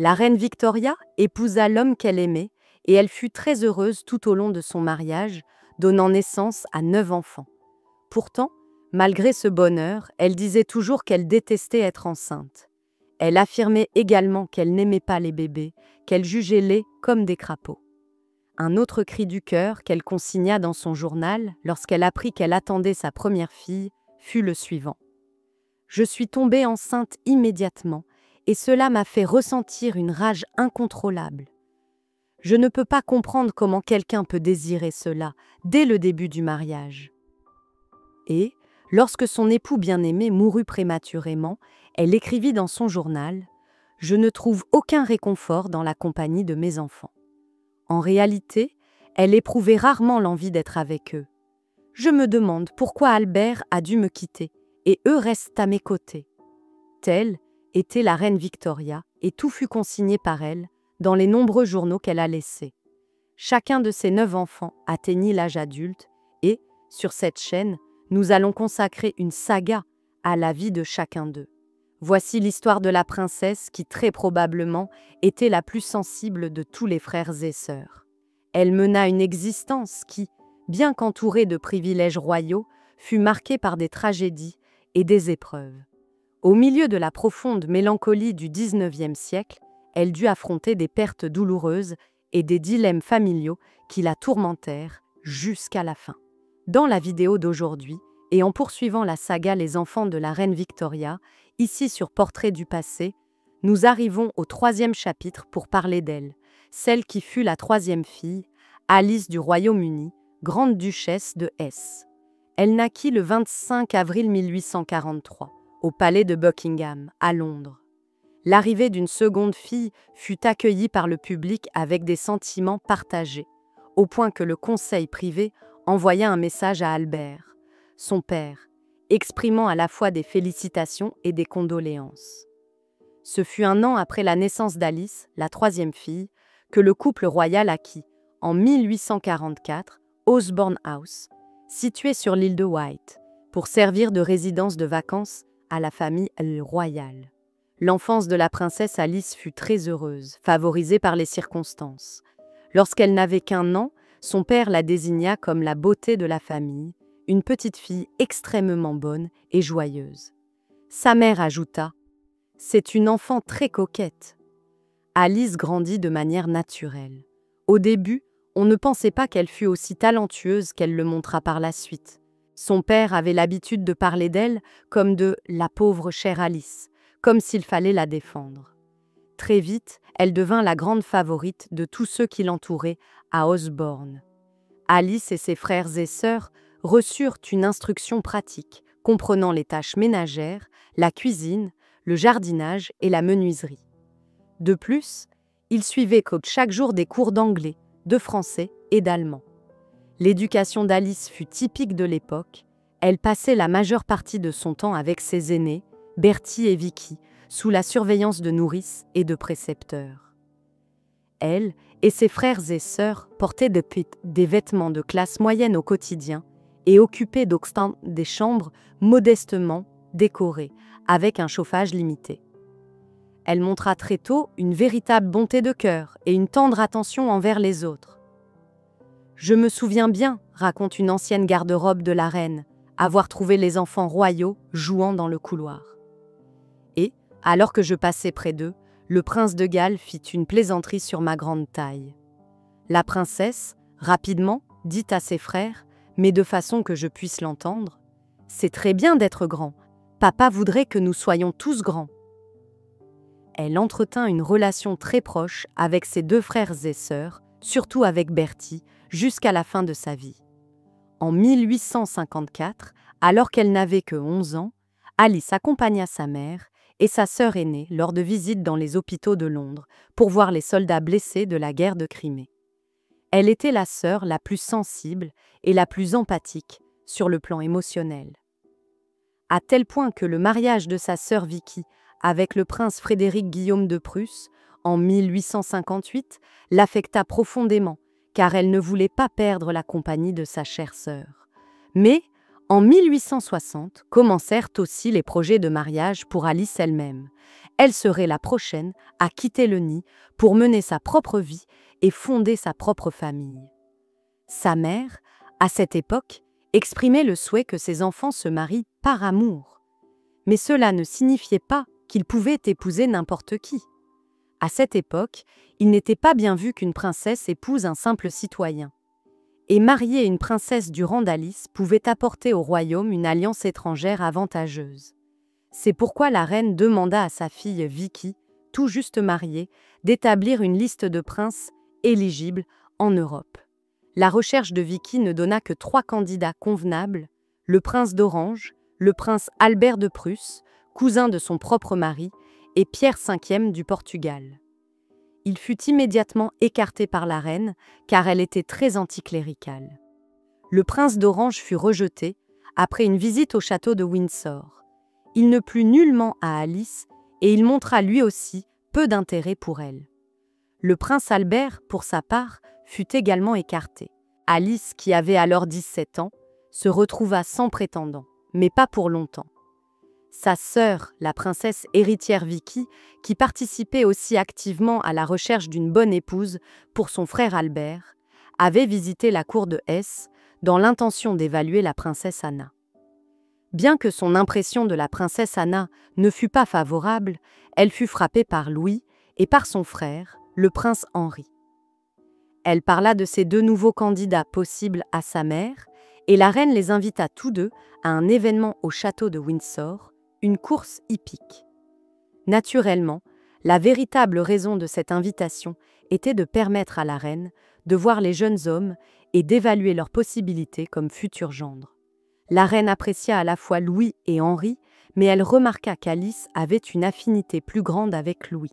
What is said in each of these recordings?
La reine Victoria épousa l'homme qu'elle aimait et elle fut très heureuse tout au long de son mariage, donnant naissance à 9 enfants. Pourtant, malgré ce bonheur, elle disait toujours qu'elle détestait être enceinte. Elle affirmait également qu'elle n'aimait pas les bébés, qu'elle jugeait laids comme des crapauds. Un autre cri du cœur qu'elle consigna dans son journal lorsqu'elle apprit qu'elle attendait sa première fille fut le suivant. « Je suis tombée enceinte immédiatement et cela m'a fait ressentir une rage incontrôlable. Je ne peux pas comprendre comment quelqu'un peut désirer cela dès le début du mariage. » Et, lorsque son époux bien-aimé mourut prématurément, elle écrivit dans son journal « Je ne trouve aucun réconfort dans la compagnie de mes enfants. » En réalité, elle éprouvait rarement l'envie d'être avec eux. « Je me demande pourquoi Albert a dû me quitter, et eux restent à mes côtés. » Telle était la reine Victoria, et tout fut consigné par elle dans les nombreux journaux qu'elle a laissés. Chacun de ses 9 enfants atteignit l'âge adulte, et, sur cette chaîne, nous allons consacrer une saga à la vie de chacun d'eux. Voici l'histoire de la princesse qui, très probablement, était la plus sensible de tous les frères et sœurs. Elle mena une existence qui, bien qu'entourée de privilèges royaux, fut marquée par des tragédies et des épreuves. Au milieu de la profonde mélancolie du XIXe siècle, elle dut affronter des pertes douloureuses et des dilemmes familiaux qui la tourmentèrent jusqu'à la fin. Dans la vidéo d'aujourd'hui, et en poursuivant la saga Les enfants de la reine Victoria, ici sur Portrait du passé, nous arrivons au 3e chapitre pour parler d'elle, celle qui fut la 3e fille, Alice du Royaume-Uni, grande duchesse de Hesse. Elle naquit le 25 avril 1843, au palais de Buckingham, à Londres. L'arrivée d'une seconde fille fut accueillie par le public avec des sentiments partagés, au point que le conseil privé envoya un message à Albert, son père, exprimant à la fois des félicitations et des condoléances. Ce fut un an après la naissance d'Alice, la 3e fille, que le couple royal acquit, en 1844, Osborne House, situé sur l'île de Wight, pour servir de résidence de vacances à la famille royale. L'enfance de la princesse Alice fut très heureuse, favorisée par les circonstances. Lorsqu'elle n'avait qu'1 an, son père la désigna comme la beauté de la famille, une petite fille extrêmement bonne et joyeuse. Sa mère ajouta « C'est une enfant très coquette. » Alice grandit de manière naturelle. Au début, on ne pensait pas qu'elle fût aussi talentueuse qu'elle le montra par la suite. Son père avait l'habitude de parler d'elle comme de « la pauvre chère Alice », comme s'il fallait la défendre. Très vite, elle devint la grande favorite de tous ceux qui l'entouraient à Osborne. Alice et ses frères et sœurs reçurent une instruction pratique, comprenant les tâches ménagères, la cuisine, le jardinage et la menuiserie. De plus, ils suivaient chaque jour des cours d'anglais, de français et d'allemand. L'éducation d'Alice fut typique de l'époque. Elle passait la majeure partie de son temps avec ses aînés, Bertie et Vicky, sous la surveillance de nourrices et de précepteurs. Elle et ses frères et sœurs portaient des vêtements de classe moyenne au quotidien et occupaient des chambres modestement décorées, avec un chauffage limité. Elle montra très tôt une véritable bonté de cœur et une tendre attention envers les autres. « Je me souviens bien, raconte une ancienne garde-robe de la reine, avoir trouvé les enfants royaux jouant dans le couloir. Et, alors que je passais près d'eux, le prince de Galles fit une plaisanterie sur ma grande taille. La princesse, rapidement, dit à ses frères, mais de façon que je puisse l'entendre, « C'est très bien d'être grand. Papa voudrait que nous soyons tous grands. » Elle entretint une relation très proche avec ses 2 frères et sœurs, surtout avec Bertie, jusqu'à la fin de sa vie. En 1854, alors qu'elle n'avait que 11 ans, Alice accompagna sa mère et sa sœur aînée lors de visites dans les hôpitaux de Londres pour voir les soldats blessés de la guerre de Crimée. Elle était la sœur la plus sensible et la plus empathique sur le plan émotionnel. À tel point que le mariage de sa sœur Vicky avec le prince Frédéric Guillaume de Prusse, en 1858, l'affecta profondément, car elle ne voulait pas perdre la compagnie de sa chère sœur. Mais, en 1860, commencèrent aussi les projets de mariage pour Alice elle-même. elle serait la prochaine à quitter le nid pour mener sa propre vie et fonder sa propre famille. Sa mère, à cette époque, exprimait le souhait que ses enfants se marient par amour. Mais cela ne signifiait pas qu'ils pouvaient épouser n'importe qui. À cette époque, il n'était pas bien vu qu'une princesse épouse un simple citoyen. Et marier une princesse du rang d'Alice pouvait apporter au royaume une alliance étrangère avantageuse. C'est pourquoi la reine demanda à sa fille Vicky, tout juste mariée, d'établir une liste de princes éligibles en Europe. La recherche de Vicky ne donna que 3 candidats convenables, le prince d'Orange, le prince Albert de Prusse, cousin de son propre mari, et Pierre V du Portugal. Il fut immédiatement écarté par la reine, car elle était très anticléricale. Le prince d'Orange fut rejeté, après une visite au château de Windsor. Il ne plut nullement à Alice, et il montra lui aussi peu d'intérêt pour elle. Le prince Albert, pour sa part, fut également écarté. Alice, qui avait alors 17 ans, se retrouva sans prétendant, mais pas pour longtemps. Sa sœur, la princesse héritière Vicky, qui participait aussi activement à la recherche d'une bonne épouse pour son frère Albert, avait visité la cour de Hesse dans l'intention d'évaluer la princesse Anna. Bien que son impression de la princesse Anna ne fût pas favorable, elle fut frappée par Louis et par son frère, le prince Henri. Elle parla de ces 2 nouveaux candidats possibles à sa mère, et la reine les invita tous deux à un événement au château de Windsor, une course hippique. Naturellement, la véritable raison de cette invitation était de permettre à la reine de voir les jeunes hommes et d'évaluer leurs possibilités comme futurs gendres. La reine apprécia à la fois Louis et Henri, mais elle remarqua qu'Alice avait une affinité plus grande avec Louis,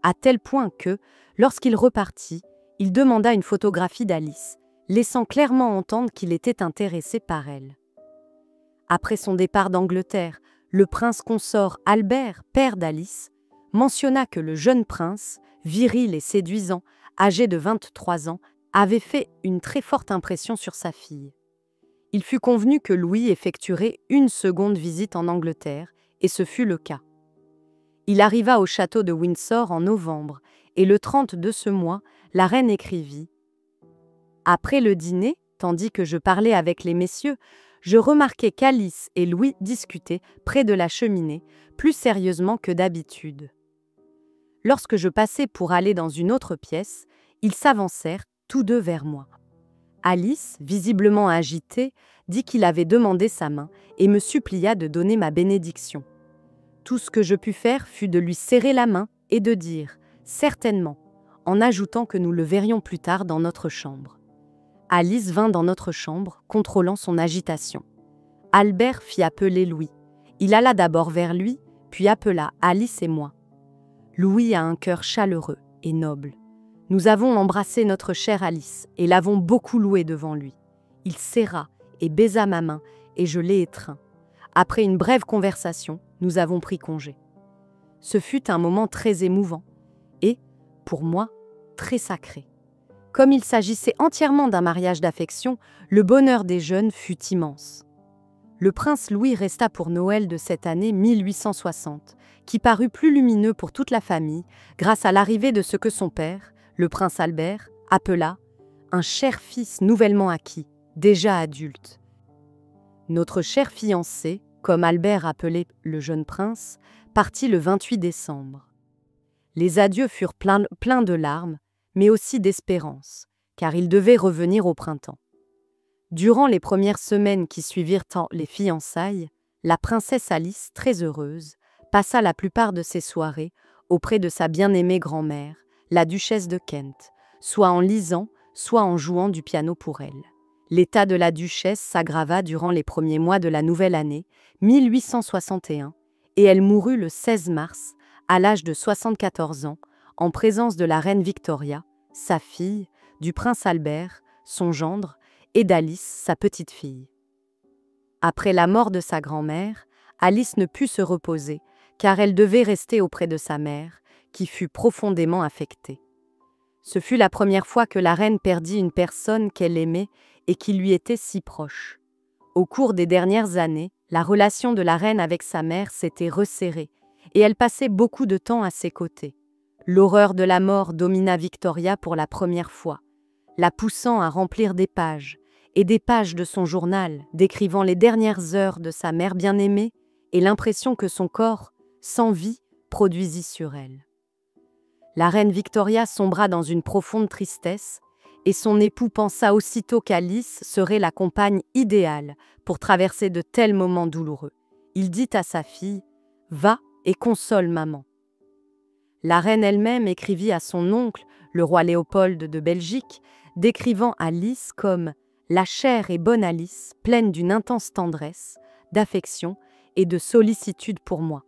à tel point que, lorsqu'il repartit, il demanda une photographie d'Alice, laissant clairement entendre qu'il était intéressé par elle. Après son départ d'Angleterre, le prince consort Albert, père d'Alice, mentionna que le jeune prince, viril et séduisant, âgé de 23 ans, avait fait une très forte impression sur sa fille. Il fut convenu que Louis effectuerait une seconde visite en Angleterre, et ce fut le cas. Il arriva au château de Windsor en novembre, et le 30 de ce mois, la reine écrivit « Après le dîner, tandis que je parlais avec les messieurs, je remarquai qu'Alice et Louis discutaient près de la cheminée, plus sérieusement que d'habitude. Lorsque je passai pour aller dans une autre pièce, ils s'avancèrent tous deux vers moi. Alice, visiblement agitée, dit qu'il avait demandé sa main et me supplia de donner ma bénédiction. Tout ce que je pus faire fut de lui serrer la main et de dire « certainement », en ajoutant que nous le verrions plus tard dans notre chambre. Alice vint dans notre chambre, contrôlant son agitation. Albert fit appeler Louis. Il alla d'abord vers lui, puis appela Alice et moi. Louis a un cœur chaleureux et noble. Nous avons embrassé notre chère Alice et l'avons beaucoup louée devant lui. Il serra et baisa ma main et je l'ai étreint. Après une brève conversation, nous avons pris congé. Ce fut un moment très émouvant et, pour moi, très sacré. Comme il s'agissait entièrement d'un mariage d'affection, le bonheur des jeunes fut immense. Le prince Louis resta pour Noël de cette année 1860, qui parut plus lumineux pour toute la famille grâce à l'arrivée de ce que son père, le prince Albert, appela un cher fils nouvellement acquis, déjà adulte. Notre cher fiancé, comme Albert appelait le jeune prince, partit le 28 décembre. Les adieux furent pleins de larmes, mais aussi d'espérance, car il devait revenir au printemps. Durant les premières semaines qui suivirent les fiançailles, la princesse Alice, très heureuse, passa la plupart de ses soirées auprès de sa bien-aimée grand-mère, la duchesse de Kent, soit en lisant, soit en jouant du piano pour elle. L'état de la duchesse s'aggrava durant les premiers mois de la nouvelle année, 1861, et elle mourut le 16 mars, à l'âge de 74 ans, en présence de la reine Victoria, sa fille, du prince Albert, son gendre, et d'Alice, sa petite-fille. Après la mort de sa grand-mère, Alice ne put se reposer, car elle devait rester auprès de sa mère, qui fut profondément affectée. Ce fut la première fois que la reine perdit une personne qu'elle aimait et qui lui était si proche. Au cours des dernières années, la relation de la reine avec sa mère s'était resserrée, et elle passait beaucoup de temps à ses côtés. L'horreur de la mort domina Victoria pour la première fois, la poussant à remplir des pages, et des pages de son journal décrivant les dernières heures de sa mère bien-aimée et l'impression que son corps, sans vie, produisit sur elle. La reine Victoria sombra dans une profonde tristesse, et son époux pensa aussitôt qu'Alice serait la compagne idéale pour traverser de tels moments douloureux. Il dit à sa fille « Va et console maman ». La reine elle-même écrivit à son oncle, le roi Léopold de Belgique, décrivant Alice comme « la chère et bonne Alice, pleine d'une intense tendresse, d'affection et de sollicitude pour moi ».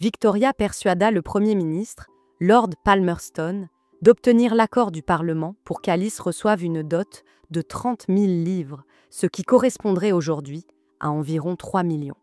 Victoria persuada le Premier ministre, Lord Palmerston, d'obtenir l'accord du Parlement pour qu'Alice reçoive une dot de 30 000 livres, ce qui correspondrait aujourd'hui à environ 3 millions.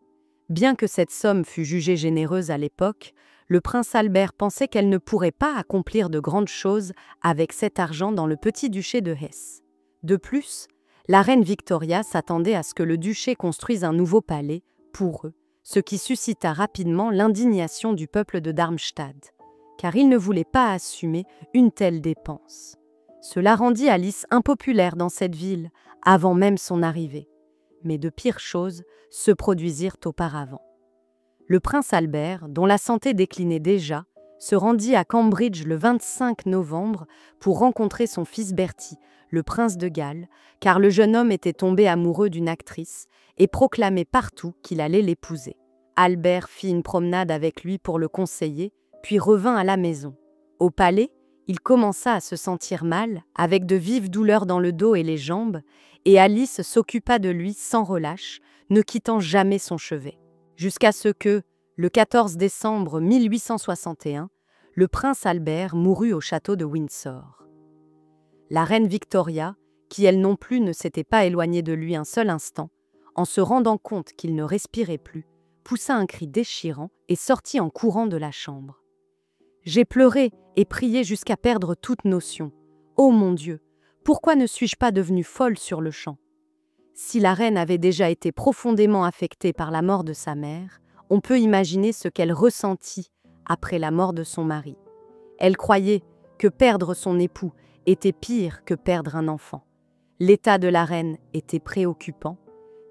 Bien que cette somme fût jugée généreuse à l'époque, le prince Albert pensait qu'elle ne pourrait pas accomplir de grandes choses avec cet argent dans le petit-duché de Hesse. De plus, la reine Victoria s'attendait à ce que le duché construise un nouveau palais pour eux, ce qui suscita rapidement l'indignation du peuple de Darmstadt, car il ne voulait pas assumer une telle dépense. Cela rendit Alice impopulaire dans cette ville, avant même son arrivée. Mais de pires choses se produisirent auparavant. Le prince Albert, dont la santé déclinait déjà, se rendit à Cambridge le 25 novembre pour rencontrer son fils Bertie, le prince de Galles, car le jeune homme était tombé amoureux d'une actrice et proclamait partout qu'il allait l'épouser. Albert fit une promenade avec lui pour le conseiller, puis revint à la maison. Au palais, il commença à se sentir mal, avec de vives douleurs dans le dos et les jambes, et Alice s'occupa de lui sans relâche, ne quittant jamais son chevet. Jusqu'à ce que, le 14 décembre 1861, le prince Albert mourut au château de Windsor. La reine Victoria, qui elle non plus ne s'était pas éloignée de lui un seul instant, en se rendant compte qu'il ne respirait plus, poussa un cri déchirant et sortit en courant de la chambre. « J'ai pleuré et prié jusqu'à perdre toute notion. Ô mon Dieu, pourquoi ne suis-je pas devenue folle sur le champ ?» Si la reine avait déjà été profondément affectée par la mort de sa mère, on peut imaginer ce qu'elle ressentit après la mort de son mari. Elle croyait que perdre son époux était pire que perdre un enfant. L'état de la reine était préoccupant.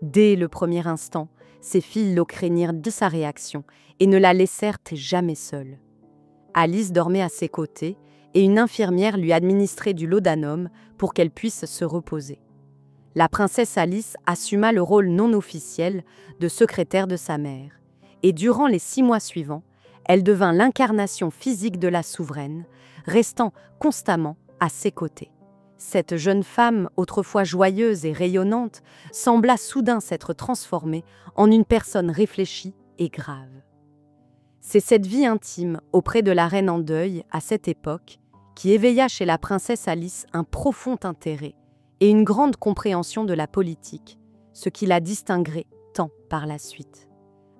Dès le premier instant, ses filles le craignirent de sa réaction et ne la laissèrent jamais seule. Alice dormait à ses côtés et une infirmière lui administrait du laudanum pour qu'elle puisse se reposer. La princesse Alice assuma le rôle non officiel de secrétaire de sa mère, et durant les 6 mois suivants, elle devint l'incarnation physique de la souveraine, restant constamment à ses côtés. Cette jeune femme, autrefois joyeuse et rayonnante, sembla soudain s'être transformée en une personne réfléchie et grave. C'est cette vie intime auprès de la reine en deuil, à cette époque, qui éveilla chez la princesse Alice un profond intérêt et une grande compréhension de la politique, ce qui la distinguerait tant par la suite.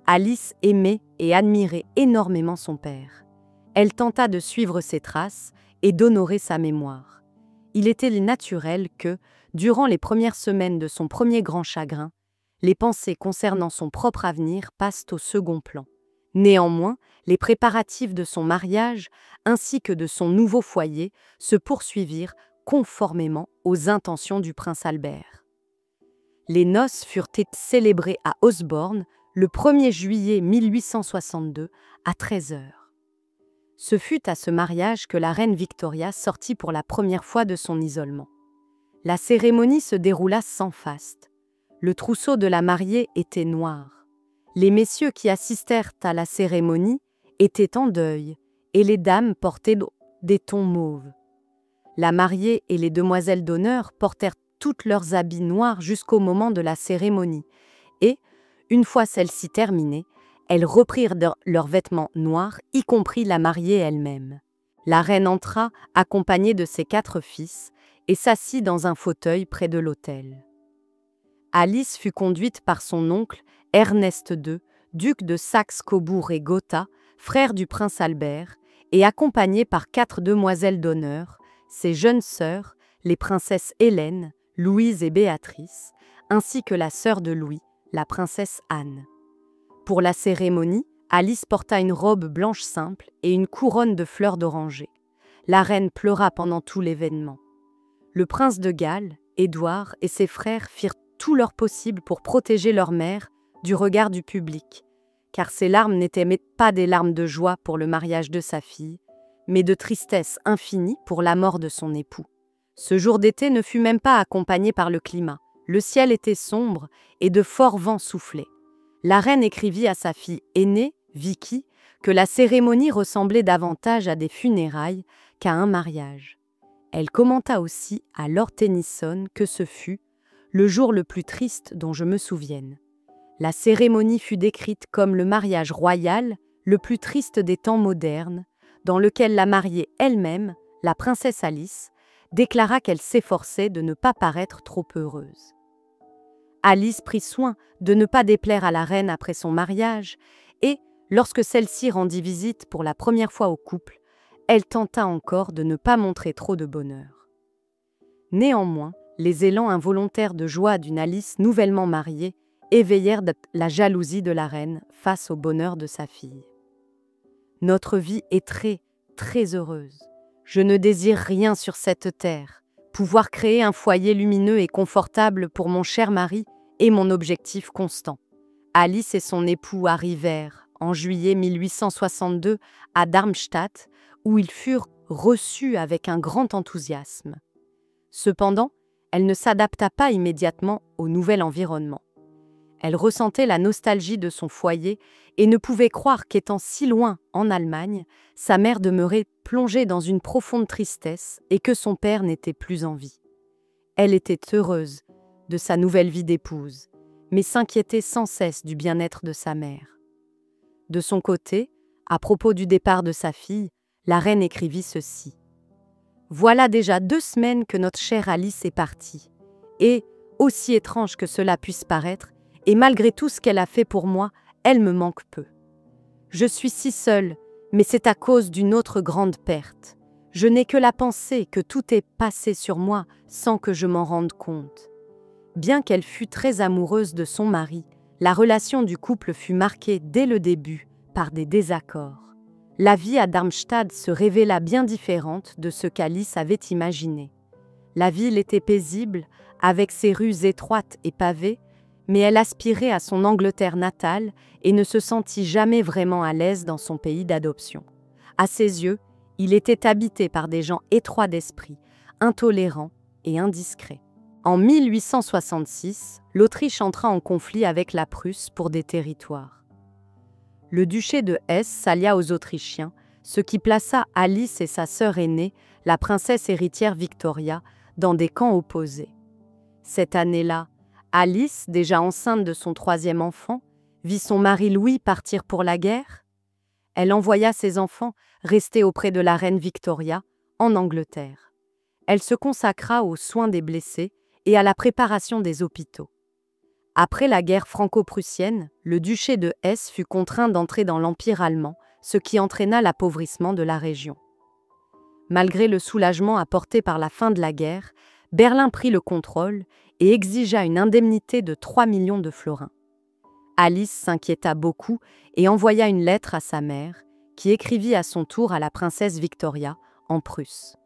Alice aimait et admirait énormément son père. Elle tenta de suivre ses traces et d'honorer sa mémoire. Il était naturel que, durant les premières semaines de son premier grand chagrin, les pensées concernant son propre avenir passent au second plan. Néanmoins, les préparatifs de son mariage ainsi que de son nouveau foyer se poursuivirent conformément aux intentions du prince Albert. Les noces furent célébrées à Osborne le 1er juillet 1862 à 13 h. Ce fut à ce mariage que la reine Victoria sortit pour la première fois de son isolement. La cérémonie se déroula sans faste. Le trousseau de la mariée était noir. Les messieurs qui assistèrent à la cérémonie étaient en deuil et les dames portaient des tons mauves. La mariée et les demoiselles d'honneur portèrent tous leurs habits noirs jusqu'au moment de la cérémonie et, une fois celle-ci terminée, elles reprirent leurs vêtements noirs, y compris la mariée elle-même. La reine entra, accompagnée de ses 4 fils, et s'assit dans un fauteuil près de l'autel. Alice fut conduite par son oncle, Ernest II, duc de Saxe-Cobourg et Gotha, frère du prince Albert, et accompagnée par 4 demoiselles d'honneur, ses jeunes sœurs, les princesses Hélène, Louise et Béatrice, ainsi que la sœur de Louis, la princesse Anne. Pour la cérémonie, Alice porta une robe blanche simple et une couronne de fleurs d'oranger. La reine pleura pendant tout l'événement. Le prince de Galles, Édouard et ses frères firent tout leur possible pour protéger leur mère du regard du public, car ses larmes n'étaient pas des larmes de joie pour le mariage de sa fille, mais de tristesse infinie pour la mort de son époux. Ce jour d'été ne fut même pas accompagné par le climat. Le ciel était sombre et de forts vents soufflaient. La reine écrivit à sa fille aînée, Vicky, que la cérémonie ressemblait davantage à des funérailles qu'à un mariage. Elle commenta aussi à Lord Tennyson que ce fut le jour le plus triste dont je me souvienne. La cérémonie fut décrite comme le mariage royal le plus triste des temps modernes, dans lequel la mariée elle-même, la princesse Alice, déclara qu'elle s'efforçait de ne pas paraître trop heureuse. Alice prit soin de ne pas déplaire à la reine après son mariage et, lorsque celle-ci rendit visite pour la première fois au couple, elle tenta encore de ne pas montrer trop de bonheur. Néanmoins, les élans involontaires de joie d'une Alice nouvellement mariée éveillèrent la jalousie de la reine face au bonheur de sa fille. « Notre vie est très, très heureuse. Je ne désire rien sur cette terre. Pouvoir créer un foyer lumineux et confortable pour mon cher mari est mon objectif constant. » Alice et son époux arrivèrent, en juillet 1862, à Darmstadt, où ils furent reçus avec un grand enthousiasme. Cependant, elle ne s'adapta pas immédiatement au nouvel environnement. Elle ressentait la nostalgie de son foyer et ne pouvait croire qu'étant si loin, en Allemagne, sa mère demeurait plongée dans une profonde tristesse et que son père n'était plus en vie. Elle était heureuse de sa nouvelle vie d'épouse, mais s'inquiétait sans cesse du bien-être de sa mère. De son côté, à propos du départ de sa fille, la reine écrivit ceci. « Voilà déjà 2 semaines que notre chère Alice est partie, et, aussi étrange que cela puisse paraître, et malgré tout ce qu'elle a fait pour moi, elle me manque peu. Je suis si seule, mais c'est à cause d'une autre grande perte. Je n'ai que la pensée que tout est passé sur moi sans que je m'en rende compte. » Bien qu'elle fût très amoureuse de son mari, la relation du couple fut marquée dès le début par des désaccords. La vie à Darmstadt se révéla bien différente de ce qu'Alice avait imaginé. La ville était paisible, avec ses rues étroites et pavées, mais elle aspirait à son Angleterre natale et ne se sentit jamais vraiment à l'aise dans son pays d'adoption. À ses yeux, il était habité par des gens étroits d'esprit, intolérants et indiscrets. En 1866, l'Autriche entra en conflit avec la Prusse pour des territoires. Le duché de Hesse s'allia aux Autrichiens, ce qui plaça Alice et sa sœur aînée, la princesse héritière Victoria, dans des camps opposés. Cette année-là, Alice, déjà enceinte de son 3e enfant, vit son mari Louis partir pour la guerre. Elle envoya ses enfants rester auprès de la reine Victoria, en Angleterre. Elle se consacra aux soins des blessés et à la préparation des hôpitaux. Après la guerre franco-prussienne, le duché de Hesse fut contraint d'entrer dans l'Empire allemand, ce qui entraîna l'appauvrissement de la région. Malgré le soulagement apporté par la fin de la guerre, Berlin prit le contrôle et exigea une indemnité de 3 millions de florins. Alice s'inquiéta beaucoup et envoya une lettre à sa mère, qui écrivit à son tour à la princesse Victoria, en Prusse.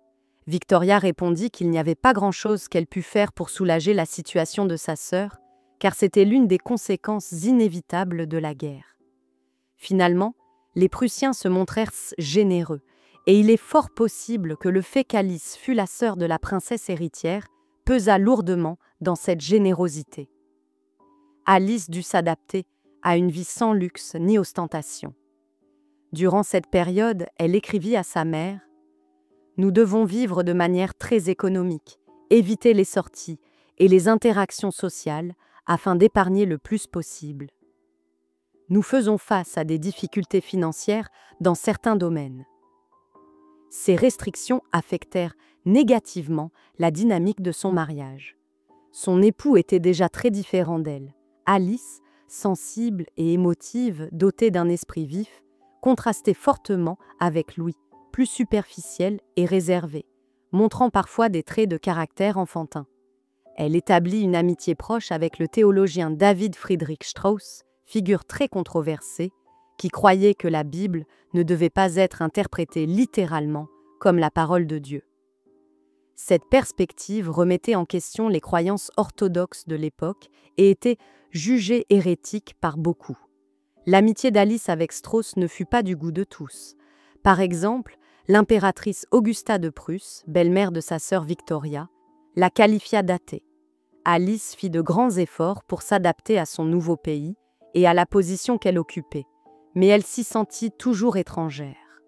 Victoria répondit qu'il n'y avait pas grand-chose qu'elle pût faire pour soulager la situation de sa sœur, car c'était l'une des conséquences inévitables de la guerre. Finalement, les Prussiens se montrèrent généreux, et il est fort possible que le fait qu'Alice fût la sœur de la princesse héritière pesa lourdement dans cette générosité. Alice dut s'adapter à une vie sans luxe ni ostentation. Durant cette période, elle écrivit à sa mère « Nous devons vivre de manière très économique, éviter les sorties et les interactions sociales afin d'épargner le plus possible. Nous faisons face à des difficultés financières dans certains domaines. » Ces restrictions affectèrent négativement la dynamique de son mariage. Son époux était déjà très différent d'elle. Alice, sensible et émotive, dotée d'un esprit vif, contrastait fortement avec Louis, plus superficiel et réservé, montrant parfois des traits de caractère enfantin. Elle établit une amitié proche avec le théologien David Friedrich Strauss, figure très controversée, qui croyait que la Bible ne devait pas être interprétée littéralement comme la parole de Dieu. Cette perspective remettait en question les croyances orthodoxes de l'époque et était jugée hérétique par beaucoup. L'amitié d'Alice avec Strauss ne fut pas du goût de tous. Par exemple, l'impératrice Augusta de Prusse, belle-mère de sa sœur Victoria, la qualifia d'athée. Alice fit de grands efforts pour s'adapter à son nouveau pays et à la position qu'elle occupait, mais elle s'y sentit toujours étrangère.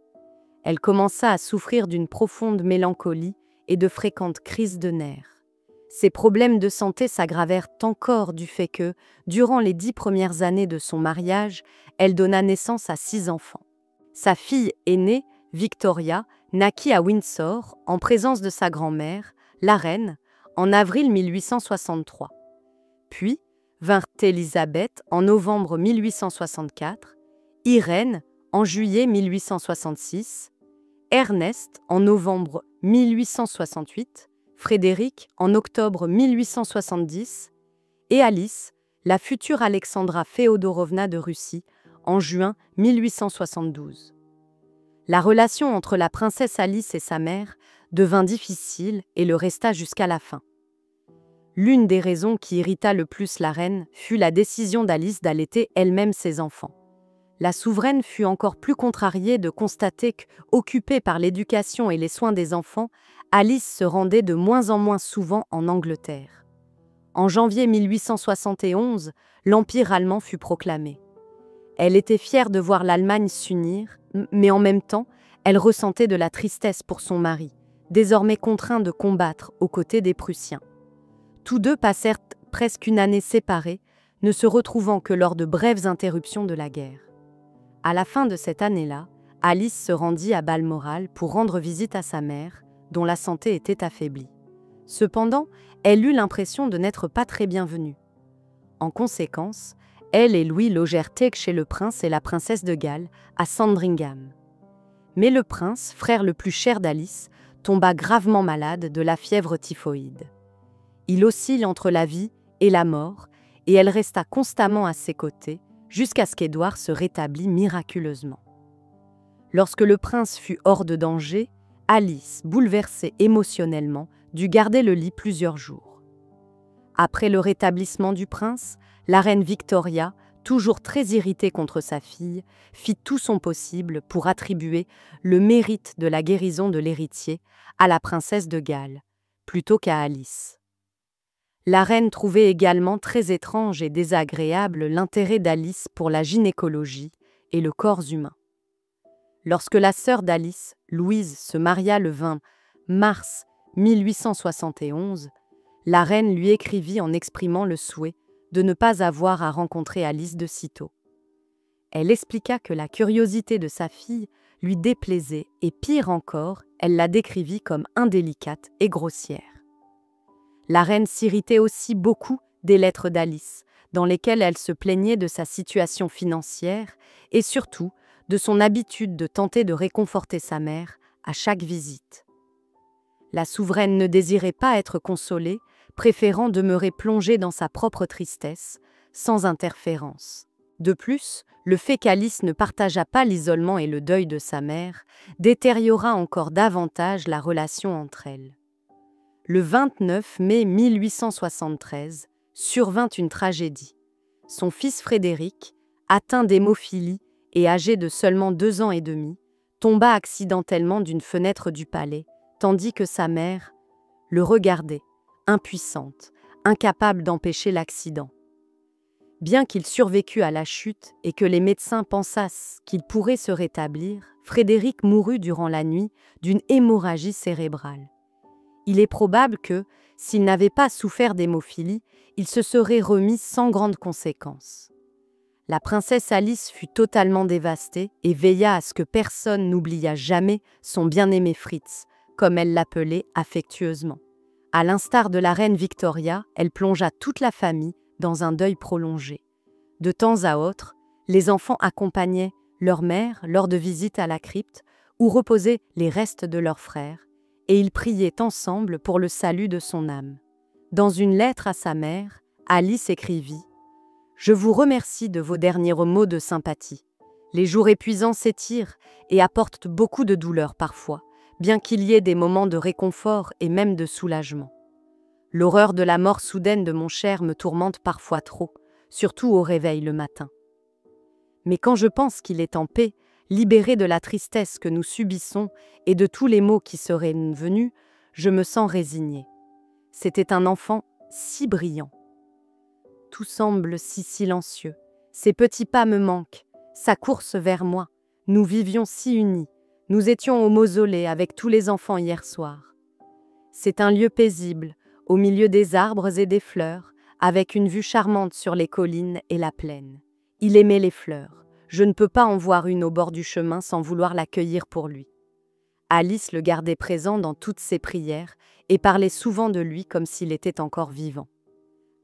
Elle commença à souffrir d'une profonde mélancolie et de fréquentes crises de nerfs. Ses problèmes de santé s'aggravèrent encore du fait que, durant les 10 premières années de son mariage, elle donna naissance à 6 enfants. Sa fille aînée, Victoria, naquit à Windsor, en présence de sa grand-mère, la reine, en avril 1863. Puis vinrent Élisabeth en novembre 1864, Irène en juillet 1866, Ernest en novembre 1868, Frédéric en octobre 1870 et Alice, la future Alexandra Féodorovna de Russie, en juin 1872. La relation entre la princesse Alice et sa mère devint difficile et le resta jusqu'à la fin. L'une des raisons qui irrita le plus la reine fut la décision d'Alice d'allaiter elle-même ses enfants. La souveraine fut encore plus contrariée de constater qu'occupée par l'éducation et les soins des enfants, Alice se rendait de moins en moins souvent en Angleterre. En janvier 1871, l'Empire allemand fut proclamé. Elle était fière de voir l'Allemagne s'unir, mais en même temps, elle ressentait de la tristesse pour son mari, désormais contraint de combattre aux côtés des Prussiens. Tous deux passèrent presque une année séparés, ne se retrouvant que lors de brèves interruptions de la guerre. À la fin de cette année-là, Alice se rendit à Balmoral pour rendre visite à sa mère, dont la santé était affaiblie. Cependant, elle eut l'impression de n'être pas très bienvenue. En conséquence, elle et Louis logèrent chez le prince et la princesse de Galles, à Sandringham. Mais le prince, frère le plus cher d'Alice, tomba gravement malade de la fièvre typhoïde. Il oscille entre la vie et la mort, et elle resta constamment à ses côtés, jusqu'à ce qu'Édouard se rétablît miraculeusement. Lorsque le prince fut hors de danger, Alice, bouleversée émotionnellement, dut garder le lit plusieurs jours. Après le rétablissement du prince, la reine Victoria, toujours très irritée contre sa fille, fit tout son possible pour attribuer le mérite de la guérison de l'héritier à la princesse de Galles, plutôt qu'à Alice. La reine trouvait également très étrange et désagréable l'intérêt d'Alice pour la gynécologie et le corps humain. Lorsque la sœur d'Alice, Louise, se maria le 20 mars 1871, la reine lui écrivit en exprimant le souhait de ne pas avoir à rencontrer Alice de sitôt. Elle expliqua que la curiosité de sa fille lui déplaisait et pire encore, elle la décrivit comme indélicate et grossière. La reine s'irritait aussi beaucoup des lettres d'Alice, dans lesquelles elle se plaignait de sa situation financière et surtout de son habitude de tenter de réconforter sa mère à chaque visite. La souveraine ne désirait pas être consolée, préférant demeurer plongée dans sa propre tristesse, sans interférence. De plus, le fait qu'Alice ne partageât pas l'isolement et le deuil de sa mère détériora encore davantage la relation entre elles. Le 29 mai 1873 survint une tragédie. Son fils Frédéric, atteint d'hémophilie et âgé de seulement 2 ans et demi, tomba accidentellement d'une fenêtre du palais, tandis que sa mère le regardait, impuissante, incapable d'empêcher l'accident. Bien qu'il survécût à la chute et que les médecins pensassent qu'il pourrait se rétablir, Frédéric mourut durant la nuit d'une hémorragie cérébrale. Il est probable que, s'il n'avait pas souffert d'hémophilie, il se serait remis sans grandes conséquences. La princesse Alice fut totalement dévastée et veilla à ce que personne n'oubliât jamais son bien-aimé Fritz, comme elle l'appelait affectueusement. À l'instar de la reine Victoria, elle plongea toute la famille dans un deuil prolongé. De temps à autre, les enfants accompagnaient leur mère lors de visites à la crypte où reposaient les restes de leur frère, et ils priaient ensemble pour le salut de son âme. Dans une lettre à sa mère, Alice écrivit « Je vous remercie de vos derniers mots de sympathie. Les jours épuisants s'étirent et apportent beaucoup de douleur parfois, bien qu'il y ait des moments de réconfort et même de soulagement. L'horreur de la mort soudaine de mon cher me tourmente parfois trop, surtout au réveil le matin. Mais quand je pense qu'il est en paix, libéré de la tristesse que nous subissons et de tous les maux qui seraient venus, je me sens résignée. C'était un enfant si brillant. Tout semble si silencieux. Ses petits pas me manquent, sa course vers moi. Nous vivions si unis. Nous étions au mausolée avec tous les enfants hier soir. C'est un lieu paisible, au milieu des arbres et des fleurs, avec une vue charmante sur les collines et la plaine. Il aimait les fleurs. Je ne peux pas en voir une au bord du chemin sans vouloir la cueillir pour lui. Alice le gardait présent dans toutes ses prières et parlait souvent de lui comme s'il était encore vivant.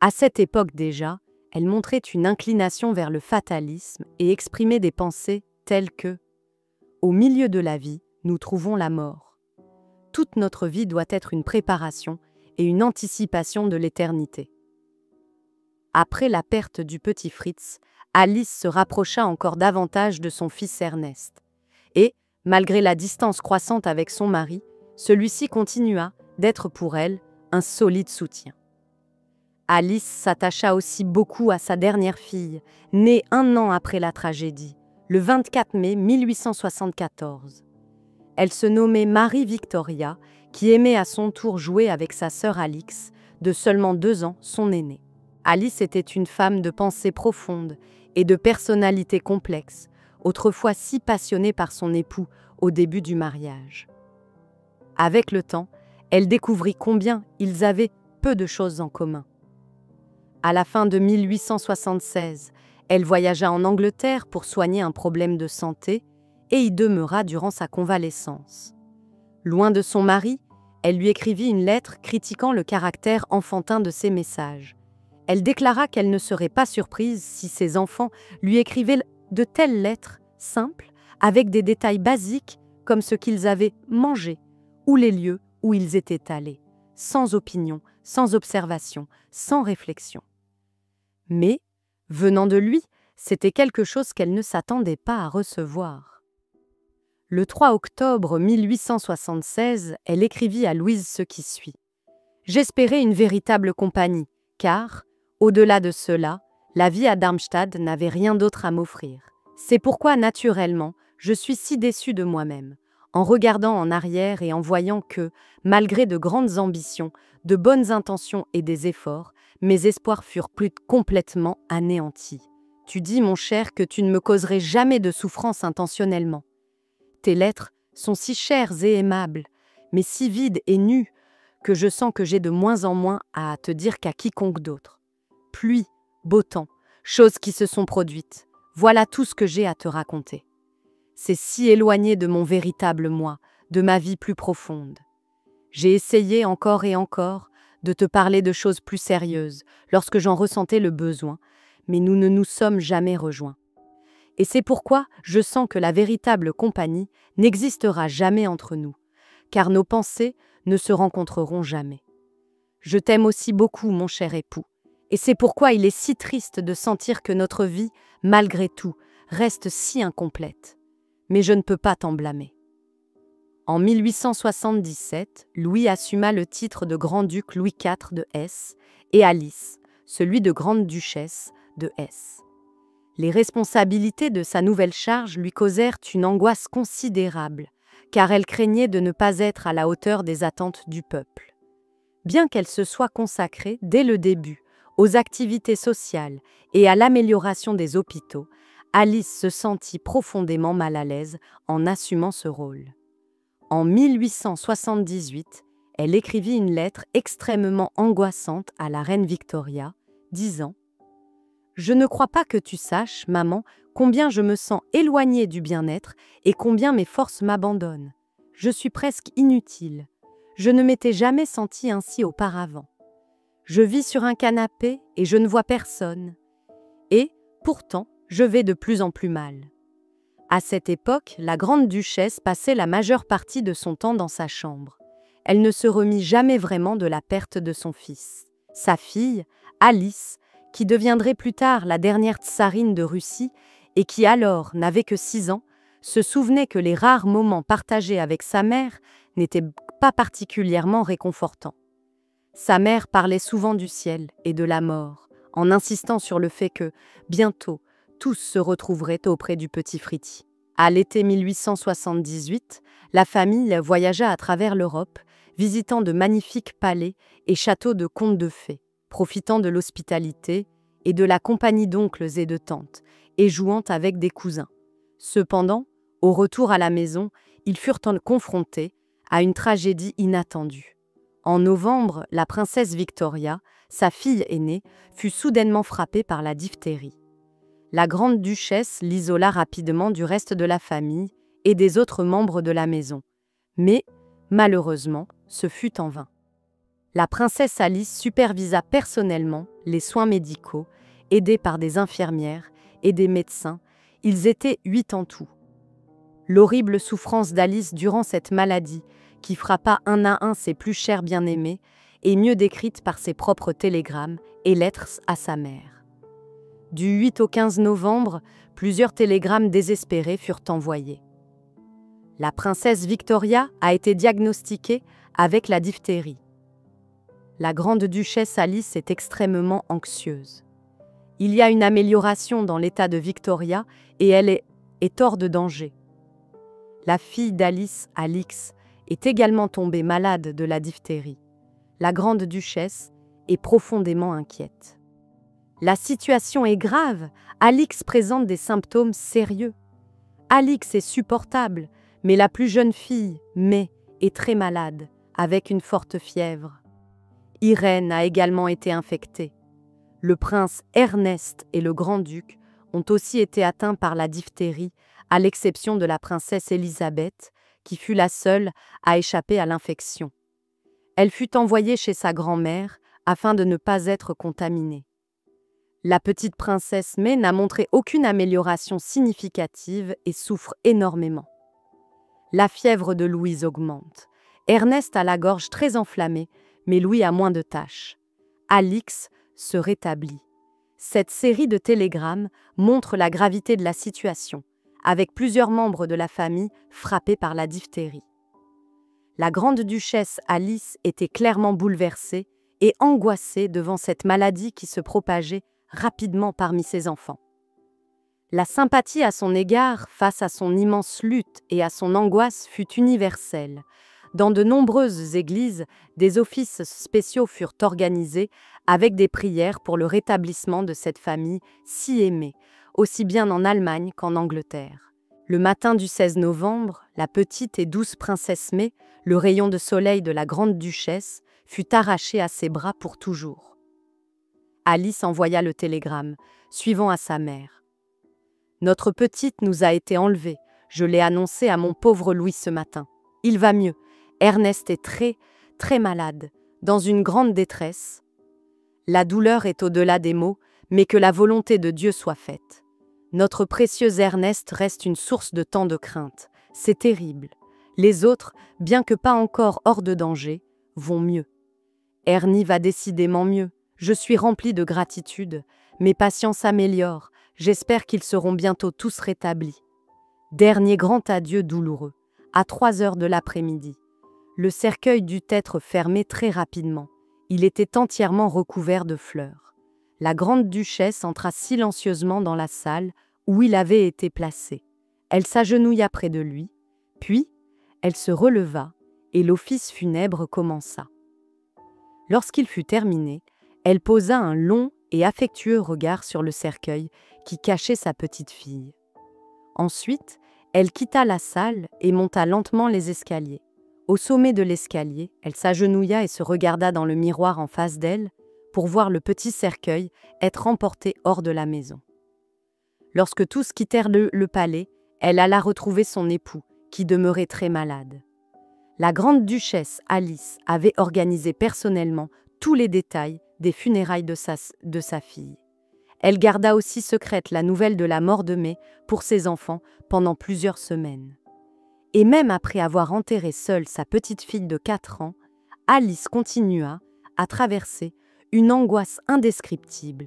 À cette époque déjà, elle montrait une inclination vers le fatalisme et exprimait des pensées telles que « Au milieu de la vie, nous trouvons la mort. Toute notre vie doit être une préparation et une anticipation de l'éternité. » Après la perte du petit Fritz, Alice se rapprocha encore davantage de son fils Ernest. Et, malgré la distance croissante avec son mari, celui-ci continua d'être pour elle un solide soutien. Alice s'attacha aussi beaucoup à sa dernière fille, née 1 an après la tragédie, le 24 mai 1874. Elle se nommait Marie Victoria, qui aimait à son tour jouer avec sa sœur Alix, de seulement 2 ans, son aînée. Alice était une femme de pensée profonde et de personnalité complexe, autrefois si passionnée par son époux au début du mariage. Avec le temps, elle découvrit combien ils avaient peu de choses en commun. À la fin de 1876, elle voyagea en Angleterre pour soigner un problème de santé et y demeura durant sa convalescence. Loin de son mari, elle lui écrivit une lettre critiquant le caractère enfantin de ses messages. Elle déclara qu'elle ne serait pas surprise si ses enfants lui écrivaient de telles lettres simples, avec des détails basiques comme ce qu'ils avaient mangé ou les lieux où ils étaient allés, sans opinion, sans observation, sans réflexion. Mais, venant de lui, c'était quelque chose qu'elle ne s'attendait pas à recevoir. Le 3 octobre 1876, elle écrivit à Louise ce qui suit. « J'espérais une véritable compagnie, car, au-delà de cela, la vie à Darmstadt n'avait rien d'autre à m'offrir. C'est pourquoi, naturellement, je suis si déçue de moi-même, en regardant en arrière et en voyant que, malgré de grandes ambitions, de bonnes intentions et des efforts, mes espoirs furent plus complètement anéantis. Tu dis, mon cher, que tu ne me causerais jamais de souffrance intentionnellement. Tes lettres sont si chères et aimables, mais si vides et nues, que je sens que j'ai de moins en moins à te dire qu'à quiconque d'autre. Pluie, beau temps, choses qui se sont produites, voilà tout ce que j'ai à te raconter. C'est si éloigné de mon véritable moi, de ma vie plus profonde. J'ai essayé encore et encore de te parler de choses plus sérieuses lorsque j'en ressentais le besoin, mais nous ne nous sommes jamais rejoints. Et c'est pourquoi je sens que la véritable compagnie n'existera jamais entre nous, car nos pensées ne se rencontreront jamais. Je t'aime aussi beaucoup, mon cher époux, et c'est pourquoi il est si triste de sentir que notre vie, malgré tout, reste si incomplète. Mais je ne peux pas t'en blâmer. » En 1877, Louis assuma le titre de grand-duc Louis IV de Hesse et Alice, celui de grande-duchesse de Hesse. Les responsabilités de sa nouvelle charge lui causèrent une angoisse considérable, car elle craignait de ne pas être à la hauteur des attentes du peuple. Bien qu'elle se soit consacrée, dès le début, aux activités sociales et à l'amélioration des hôpitaux, Alice se sentit profondément mal à l'aise en assumant ce rôle. En 1878, elle écrivit une lettre extrêmement angoissante à la reine Victoria, disant « Je ne crois pas que tu saches, maman, combien je me sens éloignée du bien-être et combien mes forces m'abandonnent. Je suis presque inutile. Je ne m'étais jamais sentie ainsi auparavant. Je vis sur un canapé et je ne vois personne. Et, pourtant, je vais de plus en plus mal. » À cette époque, la grande-duchesse passait la majeure partie de son temps dans sa chambre. Elle ne se remit jamais vraiment de la perte de son fils. Sa fille, Alice, qui deviendrait plus tard la dernière tsarine de Russie, et qui alors n'avait que 6 ans, se souvenait que les rares moments partagés avec sa mère n'étaient pas particulièrement réconfortants. Sa mère parlait souvent du ciel et de la mort, en insistant sur le fait que, bientôt, tous se retrouveraient auprès du petit Fritz. À l'été 1878, la famille voyagea à travers l'Europe, visitant de magnifiques palais et châteaux de contes de fées, profitant de l'hospitalité et de la compagnie d'oncles et de tantes, et jouant avec des cousins. Cependant, au retour à la maison, ils furent confrontés à une tragédie inattendue. En novembre, la princesse Victoria, sa fille aînée, fut soudainement frappée par la diphtérie. La grande duchesse l'isola rapidement du reste de la famille et des autres membres de la maison. Mais, malheureusement, ce fut en vain. La princesse Alice supervisa personnellement les soins médicaux, aidée par des infirmières et des médecins. Ils étaient 8 en tout. L'horrible souffrance d'Alice durant cette maladie, qui frappa un à un ses plus chers bien-aimés, est mieux décrite par ses propres télégrammes et lettres à sa mère. Du 8 au 15 novembre, plusieurs télégrammes désespérés furent envoyés. La princesse Victoria a été diagnostiquée avec la diphtérie. La grande duchesse Alice est extrêmement anxieuse. Il y a une amélioration dans l'état de Victoria et elle est hors de danger. La fille d'Alice, Alix, est également tombée malade de la diphtérie. La grande duchesse est profondément inquiète. La situation est grave. Alix présente des symptômes sérieux. Alix est supportable, mais la plus jeune fille, May, est très malade, avec une forte fièvre. Irène a également été infectée. Le prince Ernest et le grand-duc ont aussi été atteints par la diphtérie, à l'exception de la princesse Élisabeth, qui fut la seule à échapper à l'infection. Elle fut envoyée chez sa grand-mère afin de ne pas être contaminée. La petite princesse May n'a montré aucune amélioration significative et souffre énormément. La fièvre de Louise augmente. Ernest a la gorge très enflammée, mais Louis a moins de taches. Alix se rétablit. Cette série de télégrammes montre la gravité de la situation, avec plusieurs membres de la famille frappés par la diphtérie. La grande duchesse Alice était clairement bouleversée et angoissée devant cette maladie qui se propageait rapidement parmi ses enfants. La sympathie à son égard face à son immense lutte et à son angoisse fut universelle. Dans de nombreuses églises, des offices spéciaux furent organisés avec des prières pour le rétablissement de cette famille si aimée, aussi bien en Allemagne qu'en Angleterre. Le matin du 16 novembre, la petite et douce princesse May, le rayon de soleil de la grande duchesse, fut arrachée à ses bras pour toujours. Alice envoya le télégramme, suivant à sa mère. « Notre petite nous a été enlevée. Je l'ai annoncé à mon pauvre Louis ce matin. Il va mieux. Ernest est très malade, dans une grande détresse. La douleur est au-delà des mots, mais que la volonté de Dieu soit faite. Notre précieux Ernest reste une source de tant de crainte. C'est terrible. Les autres, bien que pas encore hors de danger, vont mieux. Ernie va décidément mieux. Je suis remplie de gratitude. Mes patients s'améliorent. J'espère qu'ils seront bientôt tous rétablis. » Dernier grand adieu douloureux, à 3 heures de l'après-midi. Le cercueil dut être fermé très rapidement. Il était entièrement recouvert de fleurs. La grande duchesse entra silencieusement dans la salle où il avait été placé. Elle s'agenouilla près de lui, puis elle se releva et l'office funèbre commença. Lorsqu'il fut terminé, elle posa un long et affectueux regard sur le cercueil qui cachait sa petite fille. Ensuite, elle quitta la salle et monta lentement les escaliers. Au sommet de l'escalier, elle s'agenouilla et se regarda dans le miroir en face d'elle pour voir le petit cercueil être emporté hors de la maison. Lorsque tous quittèrent le palais, elle alla retrouver son époux, qui demeurait très malade. La grande duchesse Alice avait organisé personnellement tous les détails des funérailles de sa fille. Elle garda aussi secrète la nouvelle de la mort de May pour ses enfants pendant plusieurs semaines. Et même après avoir enterré seule sa petite fille de 4 ans, Alice continua à traverser une angoisse indescriptible,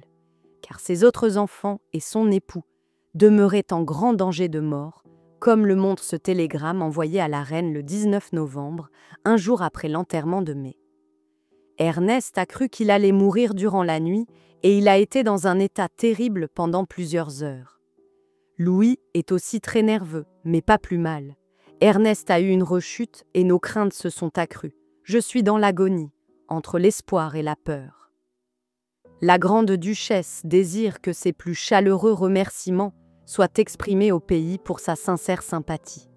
car ses autres enfants et son époux demeurait en grand danger de mort, comme le montre ce télégramme envoyé à la reine le 19 novembre, un jour après l'enterrement de May. Ernest a cru qu'il allait mourir durant la nuit et il a été dans un état terrible pendant plusieurs heures. Louis est aussi très nerveux, mais pas plus mal. Ernest a eu une rechute et nos craintes se sont accrues. Je suis dans l'agonie, entre l'espoir et la peur. La grande duchesse désire que ses plus chaleureux remerciements soient exprimés au pays pour sa sincère sympathie.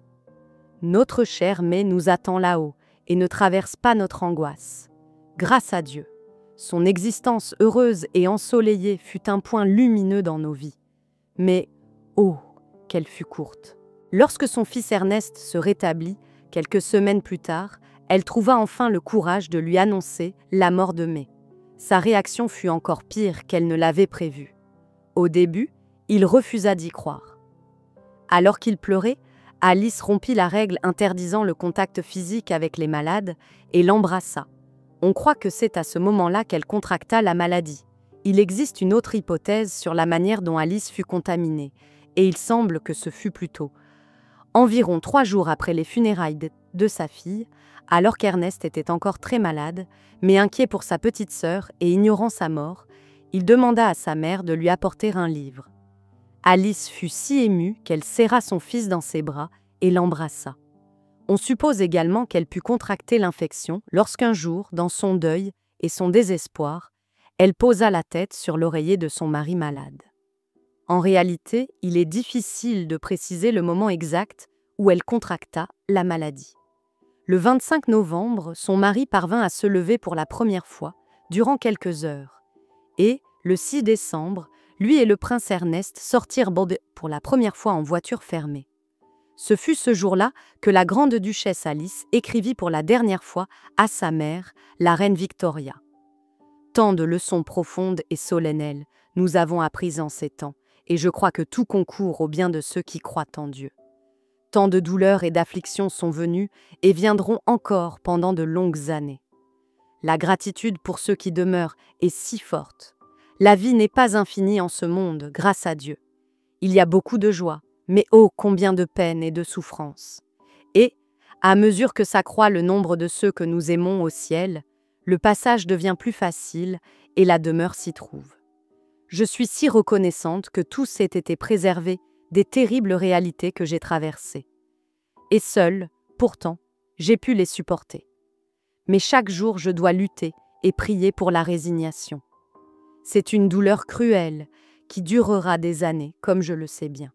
Notre chère May nous attend là-haut et ne traverse pas notre angoisse. Grâce à Dieu, son existence heureuse et ensoleillée fut un point lumineux dans nos vies. Mais, oh, qu'elle fut courte. Lorsque son fils Ernest se rétablit, quelques semaines plus tard, elle trouva enfin le courage de lui annoncer la mort de May. Sa réaction fut encore pire qu'elle ne l'avait prévu. Au début, il refusa d'y croire. Alors qu'il pleurait, Alice rompit la règle interdisant le contact physique avec les malades et l'embrassa. On croit que c'est à ce moment-là qu'elle contracta la maladie. Il existe une autre hypothèse sur la manière dont Alice fut contaminée, et il semble que ce fut plus tôt. Environ 3 jours après les funérailles de sa fille, alors qu'Ernest était encore très malade, mais inquiet pour sa petite sœur et ignorant sa mort, il demanda à sa mère de lui apporter un livre. Alice fut si émue qu'elle serra son fils dans ses bras et l'embrassa. On suppose également qu'elle put contracter l'infection lorsqu'un jour, dans son deuil et son désespoir, elle posa la tête sur l'oreiller de son mari malade. En réalité, il est difficile de préciser le moment exact où elle contracta la maladie. Le 25 novembre, son mari parvint à se lever pour la première fois, durant quelques heures. Et, le 6 décembre, lui et le prince Ernest sortirent pour la première fois en voiture fermée. Ce fut ce jour-là que la grande duchesse Alice écrivit pour la dernière fois à sa mère, la reine Victoria. Tant de leçons profondes et solennelles nous avons apprises en ces temps, et je crois que tout concourt au bien de ceux qui croient en Dieu. Tant de douleurs et d'afflictions sont venues et viendront encore pendant de longues années. La gratitude pour ceux qui demeurent est si forte. La vie n'est pas infinie en ce monde, grâce à Dieu. Il y a beaucoup de joie, mais oh, combien de peines et de souffrances. Et, à mesure que s'accroît le nombre de ceux que nous aimons au ciel, le passage devient plus facile et la demeure s'y trouve. Je suis si reconnaissante que tous aient été préservés des terribles réalités que j'ai traversées. Et seule, pourtant, j'ai pu les supporter. Mais chaque jour, je dois lutter et prier pour la résignation. C'est une douleur cruelle qui durera des années, comme je le sais bien.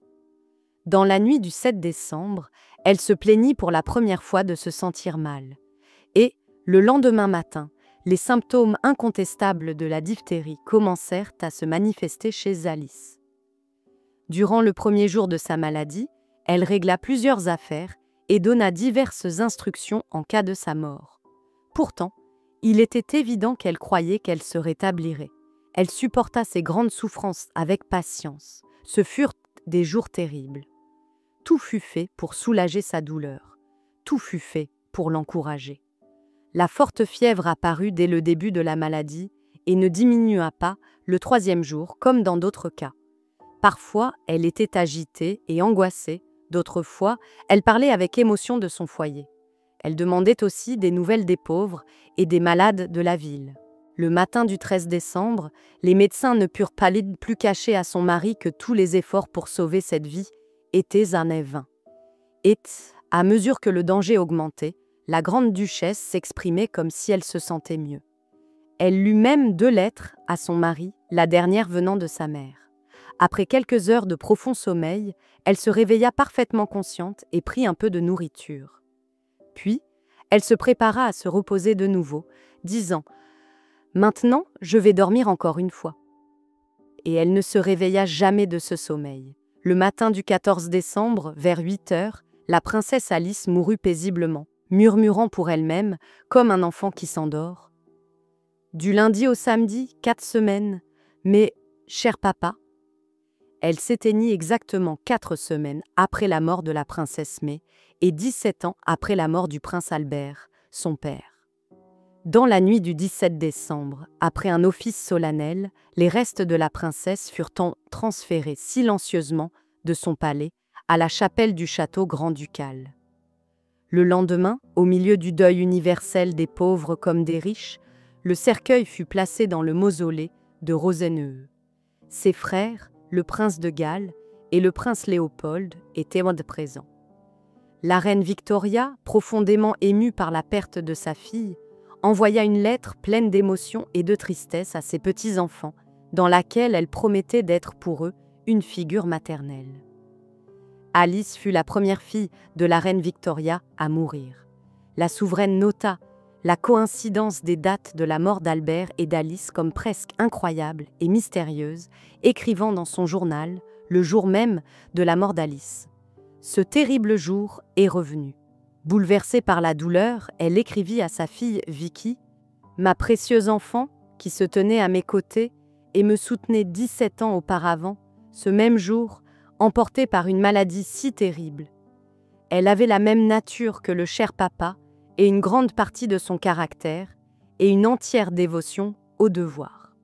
Dans la nuit du 7 décembre, elle se plaignit pour la première fois de se sentir mal. Et, le lendemain matin, les symptômes incontestables de la diphtérie commencèrent à se manifester chez Alice. Durant le premier jour de sa maladie, elle régla plusieurs affaires et donna diverses instructions en cas de sa mort. Pourtant, il était évident qu'elle croyait qu'elle se rétablirait. Elle supporta ses grandes souffrances avec patience. Ce furent des jours terribles. Tout fut fait pour soulager sa douleur. Tout fut fait pour l'encourager. La forte fièvre apparut dès le début de la maladie et ne diminua pas le 3e jour, comme dans d'autres cas. Parfois, elle était agitée et angoissée, d'autres fois, elle parlait avec émotion de son foyer. Elle demandait aussi des nouvelles des pauvres et des malades de la ville. Le matin du 13 décembre, les médecins ne purent pas plus cacher à son mari que tous les efforts pour sauver cette vie étaient un vain. Et, à mesure que le danger augmentait, la grande duchesse s'exprimait comme si elle se sentait mieux. Elle lut même 2 lettres à son mari, la dernière venant de sa mère. Après quelques heures de profond sommeil, elle se réveilla parfaitement consciente et prit un peu de nourriture. Puis, elle se prépara à se reposer de nouveau, disant « Maintenant, je vais dormir encore une fois. » Et elle ne se réveilla jamais de ce sommeil. Le matin du 14 décembre, vers 8 heures, la princesse Alice mourut paisiblement, murmurant pour elle-même, comme un enfant qui s'endort. Du lundi au samedi, 4 semaines, mais, cher papa, elle s'éteignit exactement 4 semaines après la mort de la princesse May et 17 ans après la mort du prince Albert, son père. Dans la nuit du 17 décembre, après un office solennel, les restes de la princesse furent transférés silencieusement de son palais à la chapelle du château grand-ducal. Le lendemain, au milieu du deuil universel des pauvres comme des riches, le cercueil fut placé dans le mausolée de Rosenheim. Ses frères, le prince de Galles et le prince Léopold, étaient présents. La reine Victoria, profondément émue par la perte de sa fille, envoya une lettre pleine d'émotion et de tristesse à ses petits-enfants, dans laquelle elle promettait d'être pour eux une figure maternelle. Alice fut la première fille de la reine Victoria à mourir. La souveraine nota la coïncidence des dates de la mort d'Albert et d'Alice comme presque incroyable et mystérieuse, écrivant dans son journal le jour même de la mort d'Alice. Ce terrible jour est revenu. Bouleversée par la douleur, elle écrivit à sa fille Vicky « Ma précieuse enfant, qui se tenait à mes côtés et me soutenait 17 ans auparavant, ce même jour, emportée par une maladie si terrible. Elle avait la même nature que le cher papa et une grande partie de son caractère et une entière dévotion au devoir. »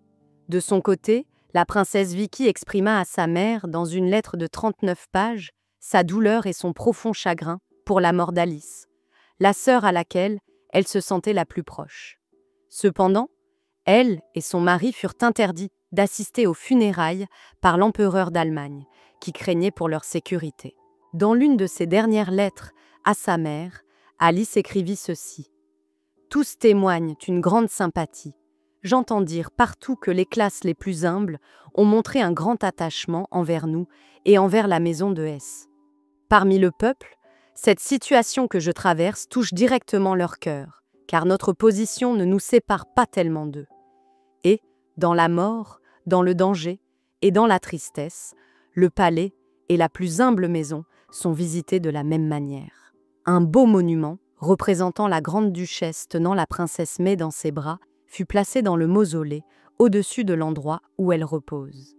De son côté, la princesse Vicky exprima à sa mère, dans une lettre de 39 pages, sa douleur et son profond chagrin pour la mort d'Alice, la sœur à laquelle elle se sentait la plus proche. Cependant, elle et son mari furent interdits d'assister aux funérailles par l'empereur d'Allemagne, qui craignait pour leur sécurité. Dans l'une de ses dernières lettres à sa mère, Alice écrivit ceci. « Tous témoignent une grande sympathie. J'entends dire partout que les classes les plus humbles ont montré un grand attachement envers nous et envers la maison de Hesse. Parmi le peuple, cette situation que je traverse touche directement leur cœur, car notre position ne nous sépare pas tellement d'eux. Et, dans la mort, dans le danger et dans la tristesse, le palais et la plus humble maison sont visités de la même manière. » Un beau monument, représentant la grande duchesse tenant la princesse May dans ses bras, fut placé dans le mausolée, au-dessus de l'endroit où elle repose.